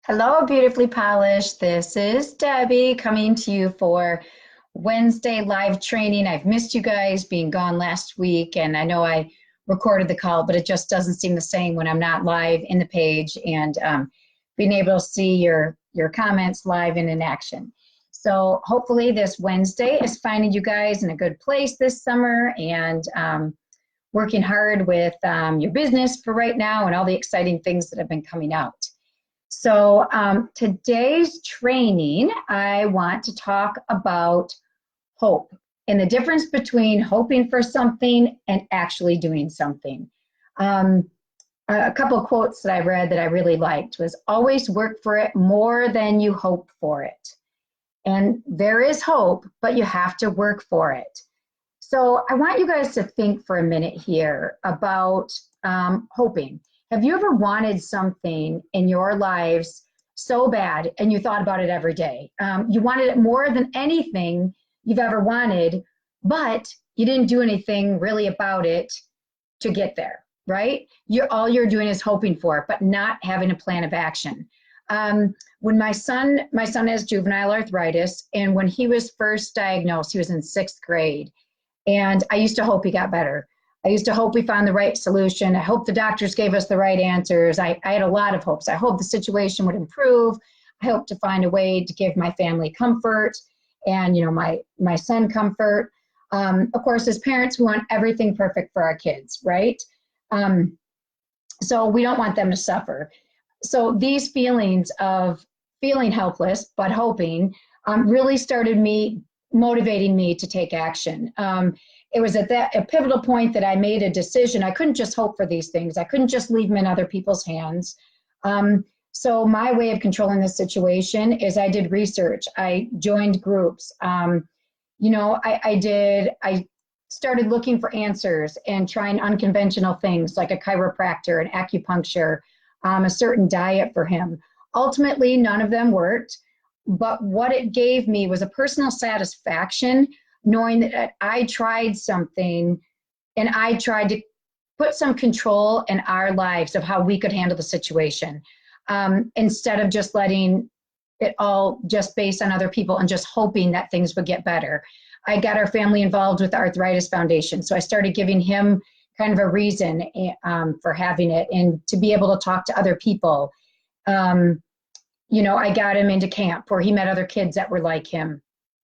Hello, beautifully polished. This is Debbie coming to you for Wednesday live training. I've missed you guys being gone last week, and I know I recorded the call, but it just doesn't seem the same when I'm not live in the page and being able to see your comments live and in action. So hopefully this Wednesday is finding you guys in a good place this summer and working hard with your business for right now and all the exciting things that have been coming out. So today's training, I want to talk about hope and the difference between hoping for something and actually doing something. A couple of quotes that I read that I really liked was always work for it more than you hope for it. And there is hope, but you have to work for it. So I want you guys to think for a minute here about hoping. Have you ever wanted something in your lives so bad and you thought about it every day? You wanted it more than anything you've ever wanted, but you didn't do anything really about it to get there, right? All you're doing is hoping for it, but not having a plan of action. When my son has juvenile arthritis, and when he was first diagnosed, he was in 6th grade, and I used to hope he got better. I used to hope we found the right solution. I hope the doctors gave us the right answers. I had a lot of hopes. I hoped the situation would improve. I hoped to find a way to give my family comfort and, my son comfort. Of course, as parents, we want everything perfect for our kids, right? So we don't want them to suffer. So these feelings of feeling helpless but hoping really started motivating me to take action. It was at a pivotal point that I made a decision. I couldn't just hope for these things. I couldn't just leave them in other people's hands. So my way of controlling this situation is I did research. I joined groups. I started looking for answers and trying unconventional things like a chiropractor, an acupuncture, a certain diet for him. Ultimately, none of them worked. But what it gave me was a personal satisfaction knowing that I tried something and I tried to put some control in our lives of how we could handle the situation, instead of just letting it all just based on other people and just hoping that things would get better. I got our family involved with the Arthritis Foundation, so I started giving him kind of a reason for having it and to be able to talk to other people. I got him into camp where he met other kids that were like him.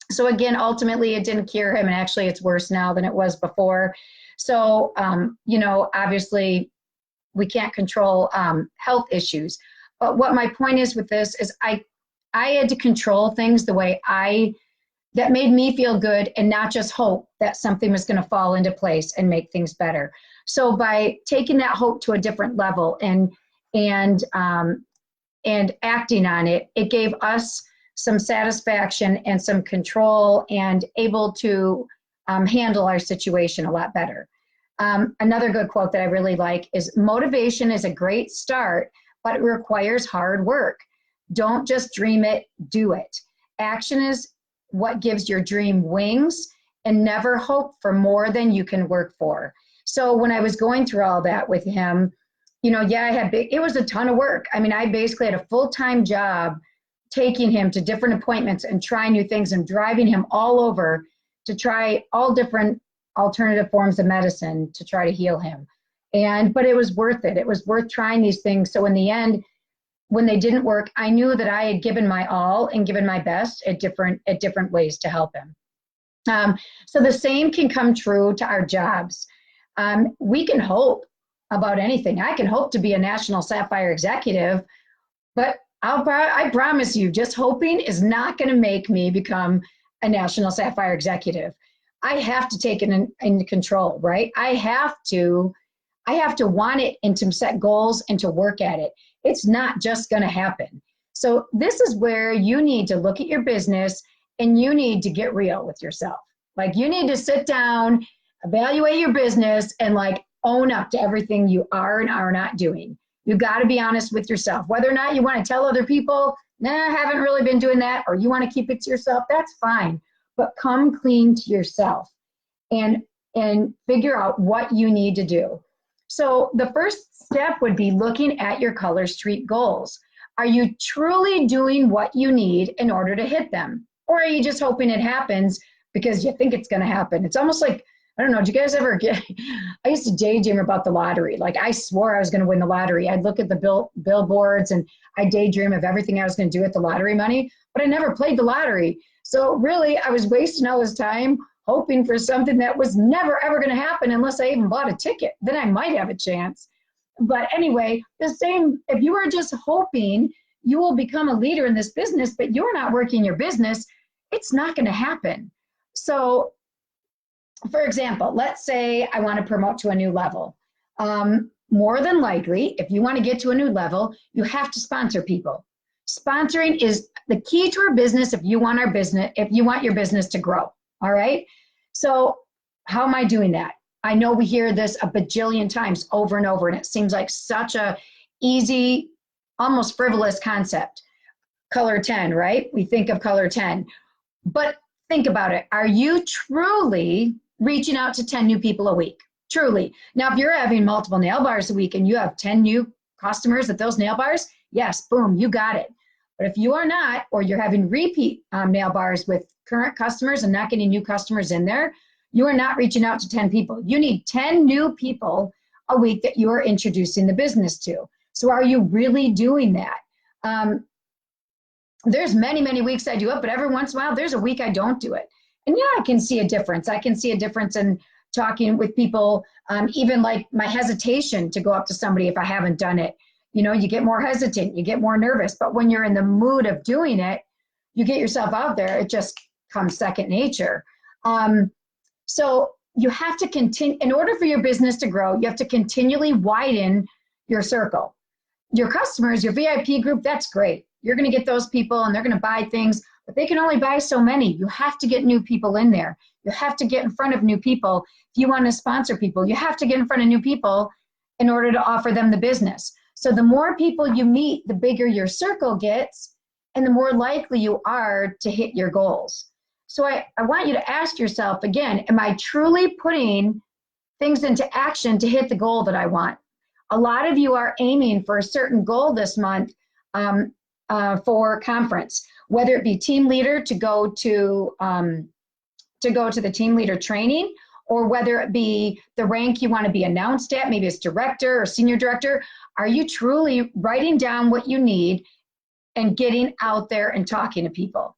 So again, ultimately it didn't cure him, and actually it's worse now than it was before. So, obviously we can't control health issues. But what my point is with this is I had to control things the way that made me feel good and not just hope that something was going to fall into place and make things better. So by taking that hope to a different level and acting on it, it gave us some satisfaction and some control and able to handle our situation a lot better. Another good quote that I really like is motivation is a great start, but it requires hard work. Don't just dream it, do it. Action is what gives your dream wings, and never hope for more than you can work for. So when I was going through all that with him, it was a ton of work. I mean, I basically had a full-time job taking him to different appointments and trying new things and driving him all over to try all different alternative forms of medicine to try to heal him. But it was worth it. It was worth trying these things. So in the end, when they didn't work, I knew that I had given my all and given my best at different ways to help him. So the same can come true to our jobs. We can hope about anything. I can hope to be a National Sapphire executive, but I promise you, just hoping is not going to make me become a National Sapphire executive. I have to take it into control, right? I have to want it and to set goals and to work at it. It's not just going to happen. So this is where you need to look at your business and you need to get real with yourself. Like, you need to sit down, evaluate your business, and own up to everything you are and are not doing. You got to be honest with yourself. Whether or not you want to tell other people, I haven't really been doing that, or you want to keep it to yourself, that's fine. But come clean to yourself and figure out what you need to do. So the first step would be looking at your Color Street goals. Are you truly doing what you need in order to hit them? Or are you just hoping it happens because you think it's going to happen? It's almost like, I don't know, do you guys ever get, I used to daydream about the lottery. Like I swore I was going to win the lottery. I'd look at the billboards and I daydream of everything I was going to do with the lottery money, but I never played the lottery. So really I was wasting all this time hoping for something that was never ever going to happen unless I even bought a ticket. Then I might have a chance. But anyway, the same, if you are just hoping you will become a leader in this business, but you're not working your business, it's not going to happen. So for example, let's say I want to promote to a new level. More than likely, if you want to get to a new level, you have to sponsor people. Sponsoring is the key to our business if you want your business to grow. All right. So how am I doing that? I know we hear this a bajillion times over and over, and it seems like such a easy, almost frivolous concept. Color 10, right? We think of color 10. But think about it. Are you truly reaching out to 10 new people a week? Truly. Now, if you're having multiple nail bars a week and you have 10 new customers at those nail bars, yes, boom, you got it. But if you are not, or you're having repeat nail bars with current customers and not getting new customers in there, you are not reaching out to 10 people. You need 10 new people a week that you are introducing the business to. So are you really doing that? There's many, many weeks I do it, but every once in a while, there's a week I don't do it. And yeah, I can see a difference. I can see a difference in talking with people, even like my hesitation to go up to somebody if I haven't done it. You know, you get more hesitant, you get more nervous, but when you're in the mood of doing it, you get yourself out there, it just comes second nature. So you have to continue, in order for your business to grow, you have to continually widen your circle. Your customers, your VIP group, that's great. You're going to get those people and they're going to buy things, but they can only buy so many. You have to get new people in there. You have to get in front of new people. If you want to sponsor people, you have to get in front of new people in order to offer them the business. So the more people you meet, the bigger your circle gets and the more likely you are to hit your goals. So I want you to ask yourself again, am I truly putting things into action to hit the goal that I want? A lot of you are aiming for a certain goal this month for conference, whether it be team leader to go to the team leader training, or whether it be the rank you want to be announced at, maybe it's director or senior director. Are you truly writing down what you need and getting out there and talking to people?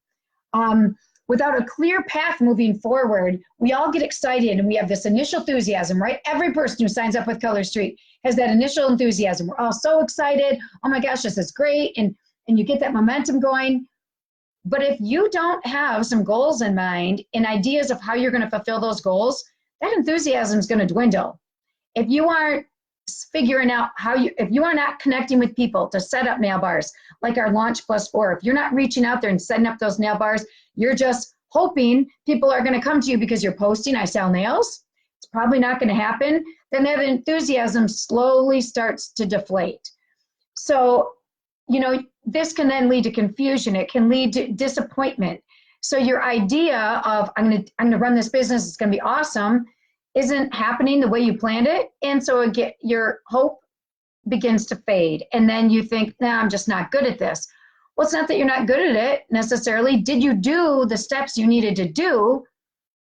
Without a clear path moving forward, we all get excited and we have this initial enthusiasm, right? Every person who signs up with Color Street has that initial enthusiasm. We're all so excited. Oh my gosh, this is great. And you get that momentum going. But if you don't have some goals in mind and ideas of how you're going to fulfill those goals, that enthusiasm is going to dwindle. If you aren't figuring out if you are not connecting with people to set up nail bars, like our Launch Plus 4, if you're not reaching out there and setting up those nail bars, you're just hoping people are going to come to you because you're posting, I sell nails. It's probably not going to happen. Then that enthusiasm slowly starts to deflate. So, you know, this can then lead to confusion. It can lead to disappointment. So your idea of I'm going to run this business, it's going to be awesome, isn't happening the way you planned it. And so your hope begins to fade. And then you think, nah, I'm just not good at this. Well, it's not that you're not good at it necessarily. Did you do the steps you needed to do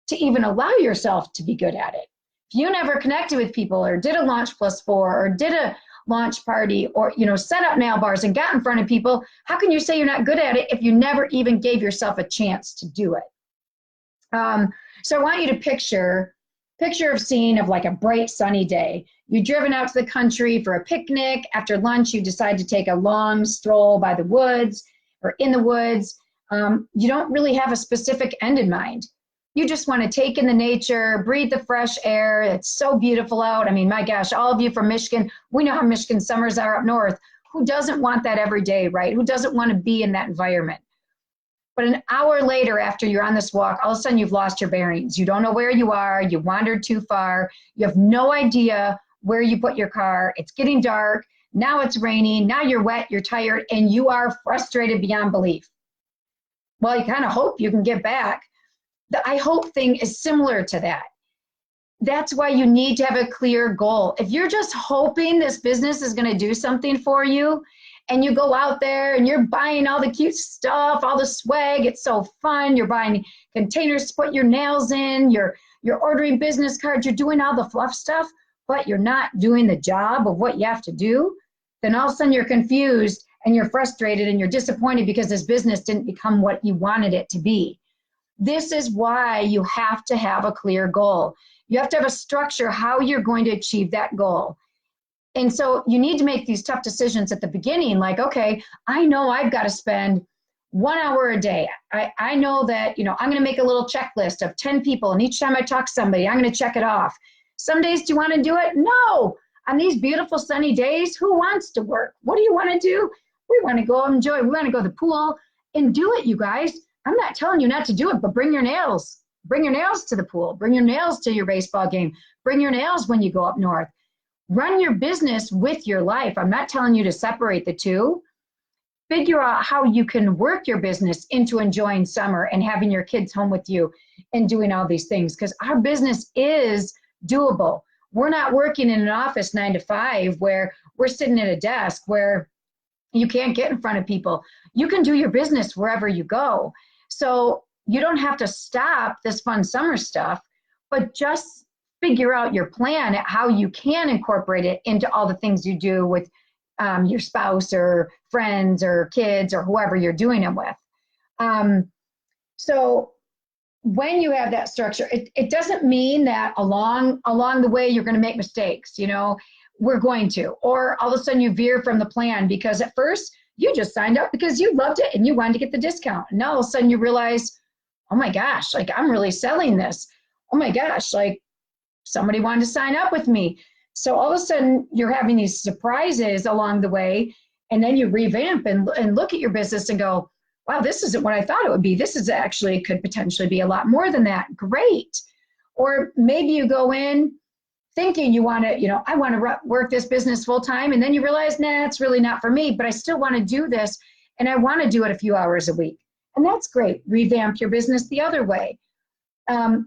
to even allow yourself to be good at it? If you never connected with people or did a Launch Plus 4 or did a launch party or, you know, set up nail bars and got in front of people, how can you say you're not good at it if you never even gave yourself a chance to do it? So I want you to picture a scene of like a bright sunny day. You've driven out to the country for a picnic. After lunch, you decide to take a long stroll by the woods or in the woods. You don't really have a specific end in mind. You just want to take in the nature, breathe the fresh air. It's so beautiful out. I mean, my gosh, all of you from Michigan, we know how Michigan summers are up north. Who doesn't want that every day, right? Who doesn't want to be in that environment? But an hour later, after you're on this walk, all of a sudden you've lost your bearings. You don't know where you are. You wandered too far. You have no idea where you put your car. It's getting dark. Now it's raining. Now you're wet, you're tired, and you are frustrated beyond belief. Well, you kind of hope you can get back. The I hope thing is similar to that. That's why you need to have a clear goal. If you're just hoping this business is going to do something for you and you go out there and you're buying all the cute stuff, all the swag. It's so fun. You're buying containers to put your nails in. You're ordering business cards. You're doing all the fluff stuff, but you're not doing the job of what you have to do. Then all of a sudden you're confused and you're frustrated and you're disappointed because this business didn't become what you wanted it to be. This is why you have to have a clear goal. You have to have a structure how you're going to achieve that goal. And so you need to make these tough decisions at the beginning, like, okay, I know I've got to spend 1 hour a day. I know that, I'm going to make a little checklist of 10 people, and each time I talk to somebody, I'm going to check it off. Some days, do you want to do it? No. On these beautiful sunny days, who wants to work? What do you want to do? We want to go enjoy. We want to go to the pool and do it, you guys. I'm not telling you not to do it, but bring your nails. Bring your nails to the pool. Bring your nails to your baseball game. Bring your nails when you go up north. Run your business with your life. I'm not telling you to separate the two. Figure out how you can work your business into enjoying summer and having your kids home with you and doing all these things, because our business is doable. We're not working in an office 9 to 5 where we're sitting at a desk where you can't get in front of people. You can do your business wherever you go. So you don't have to stop this fun summer stuff, but just figure out your plan at how you can incorporate it into all the things you do with your spouse or friends or kids or whoever you're doing it with. So when you have that structure, it doesn't mean that along the way you're going to make mistakes. We're going to, or all of a sudden you veer from the plan because at first you just signed up because you loved it and you wanted to get the discount. And now all of a sudden you realize, oh my gosh, like I'm really selling this. Oh my gosh, like somebody wanted to sign up with me. So all of a sudden you're having these surprises along the way, and then you revamp and look at your business and go, wow, this isn't what I thought it would be. This is actually could potentially be a lot more than that. Great. Or maybe you go in thinking you want to, I want to work this business full time. And then you realize, nah, it's really not for me, but I still want to do this. And I want to do it a few hours a week. And that's great. Revamp your business the other way.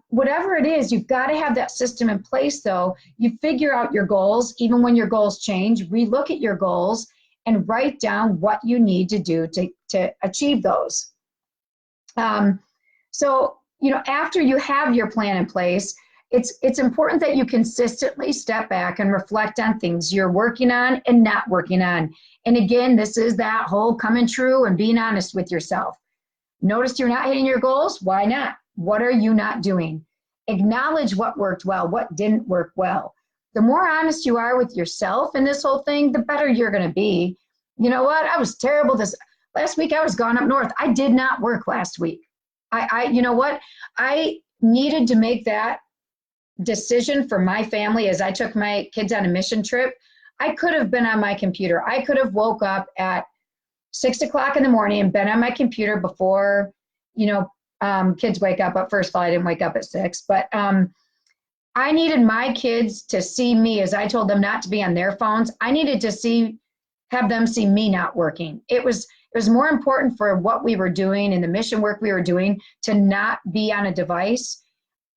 Whatever it is, you've got to have that system in place, though. You figure out your goals, even when your goals change, relook at your goals and write down what you need to do to achieve those. So, after you have your plan in place, it's important that you consistently step back and reflect on things you're working on and not working on. And again, this is that whole coming true and being honest with yourself. Notice you're not hitting your goals. Why not? What are you not doing? Acknowledge what worked well, what didn't work well. The more honest you are with yourself in this whole thing, the better you're going to be. You know what? I was terrible this last week. I was gone up north. I did not work last week. You know what? I needed to make that decision for my family as I took my kids on a mission trip. I could have been on my computer. I could have woke up at 6 o'clock in the morning and been on my computer before, kids wake up. But first of all, I didn't wake up at 6, but I needed my kids to see me as I told them not to be on their phones. I needed to have them see me not working. It was more important for what we were doing and the mission work we were doing to not be on a device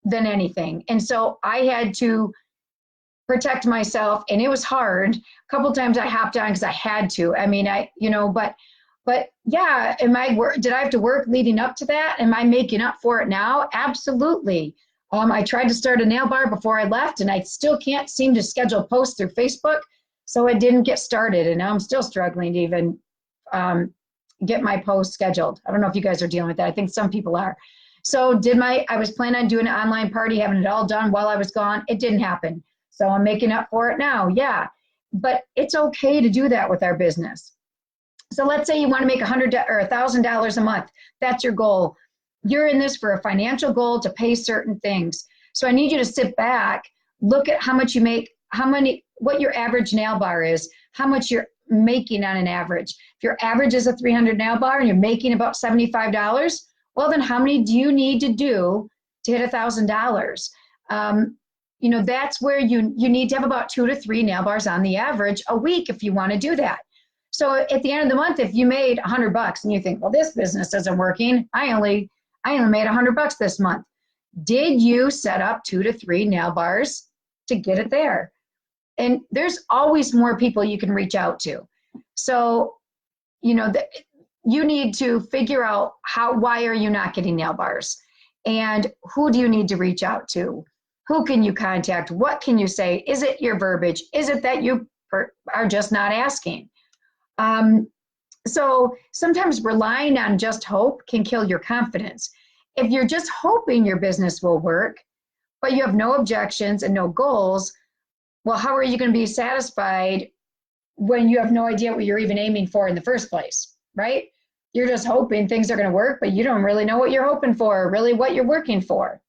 than anything. And so I had to protect myself, and it was hard. A couple times I hopped on because I had to. I mean, but yeah, did I have to work leading up to that? Am I making up for it now? Absolutely. I tried to start a nail bar before I left, and I still can't seem to schedule posts through Facebook, so it didn't get started. And now I'm still struggling to even get my posts scheduled. I don't know if you guys are dealing with that. I think some people are. So I was planning on doing an online party, having it all done while I was gone. It didn't happen. So I'm making up for it now. Yeah, but it's okay to do that with our business. So let's say you want to make $100 or $1,000 a month. That's your goal. You're in this for a financial goal to pay certain things. So I need you to sit back, look at how much you make, what your average nail bar is, how much you're making on an average. If your average is a 300 nail bar and you're making about $75, well, then how many do you need to do to hit $1,000? That's where you need to have about 2 to 3 nail bars on the average a week if you want to do that. So at the end of the month, if you made $100 and you think, well, this business isn't working, I only made $100 this month. Did you set up 2 to 3 nail bars to get it there? And there's always more people you can reach out to. So you need to figure out why are you not getting nail bars, and who do you need to reach out to? Who can you contact? What can you say? Is it your verbiage? Is it that you are just not asking? So sometimes relying on just hope can kill your confidence. If you're just hoping your business will work, but you have no objections and no goals, well, how are you going to be satisfied when you have no idea what you're even aiming for in the first place, right? You're just hoping things are going to work, but you don't really know what you're hoping for, really what you're working for.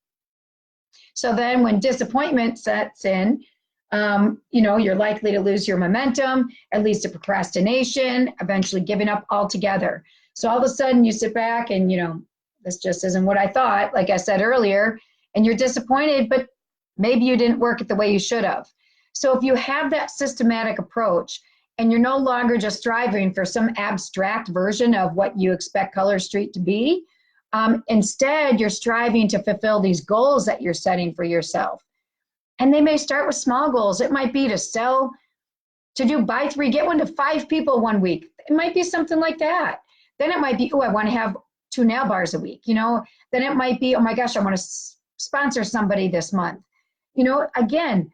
So then when disappointment sets in, you're likely to lose your momentum, it leads to procrastination, eventually giving up altogether. So all of a sudden you sit back and, this just isn't what I thought, like I said earlier, and you're disappointed, but maybe you didn't work it the way you should have. So if you have that systematic approach and you're no longer just striving for some abstract version of what you expect Color Street to be, instead you're striving to fulfill these goals that you're setting for yourself. And they may start with small goals. It might be to do buy 3, get 1 to 5 people one week. It might be something like that. Then it might be, I want to have 2 nail bars a week. Then it might be, oh my gosh, I want to sponsor somebody this month. Again,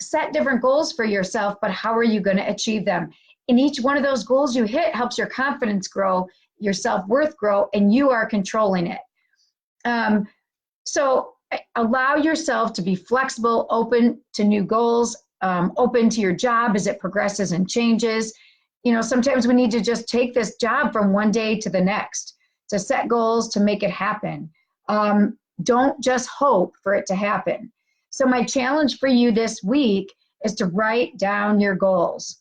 set different goals for yourself, but how are you going to achieve them? And each one of those goals you hit helps your confidence grow, your self-worth grow, and you are controlling it. So allow yourself to be flexible, open to new goals, open to your job as it progresses and changes. Sometimes we need to just take this job from one day to the next, to set goals, to make it happen. Don't just hope for it to happen. So my challenge for you this week is to write down your goals.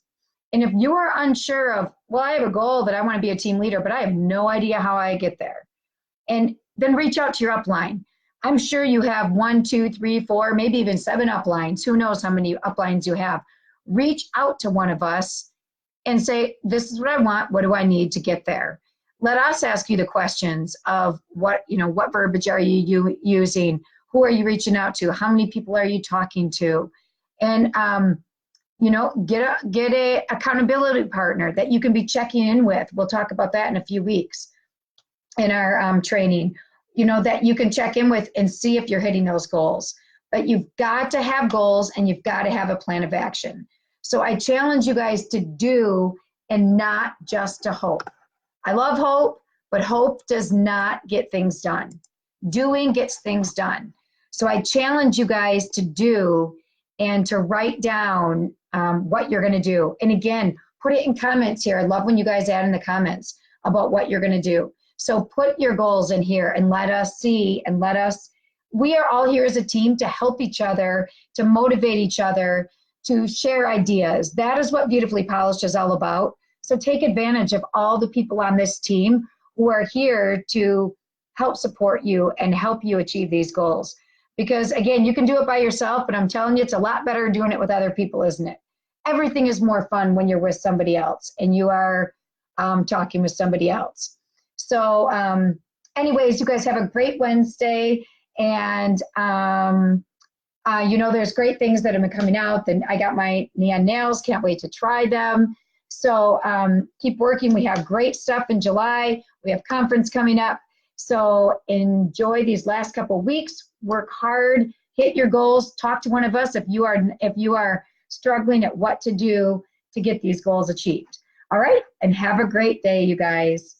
And if you are unsure of, well, I have a goal that I want to be a team leader, but I have no idea how I get there. And then reach out to your upline. I'm sure you have 1, 2, 3, 4, maybe even 7 uplines. Who knows how many uplines you have? Reach out to one of us and say, this is what I want. What do I need to get there? Let us ask you the questions of what verbiage are you using? Who are you reaching out to? How many people are you talking to? And, get a accountability partner that you can be checking in with. We'll talk about that in a few weeks in our training, that you can check in with and see if you're hitting those goals. But you've got to have goals and you've got to have a plan of action. So I challenge you guys to do and not just to hope. I love hope, but hope does not get things done. Doing gets things done. So I challenge you guys to do and to write down what you're going to do. And again, put it in comments here. I love when you guys add in the comments about what you're going to do. So put your goals in here and let us see and we are all here as a team to help each other, to motivate each other, to share ideas. That is what Beautifully Polished is all about. So take advantage of all the people on this team who are here to help support you and help you achieve these goals. Because again, you can do it by yourself, but I'm telling you, it's a lot better doing it with other people, isn't it? Everything is more fun when you're with somebody else and you are talking with somebody else. So anyways, you guys have a great Wednesday. And there's great things that have been coming out. Then I got my neon nails, can't wait to try them. So keep working. We have great stuff in July. We have conference coming up. So enjoy these last couple of weeks, work hard, hit your goals, talk to one of us if you are struggling at what to do to get these goals achieved. All right, and have a great day, you guys.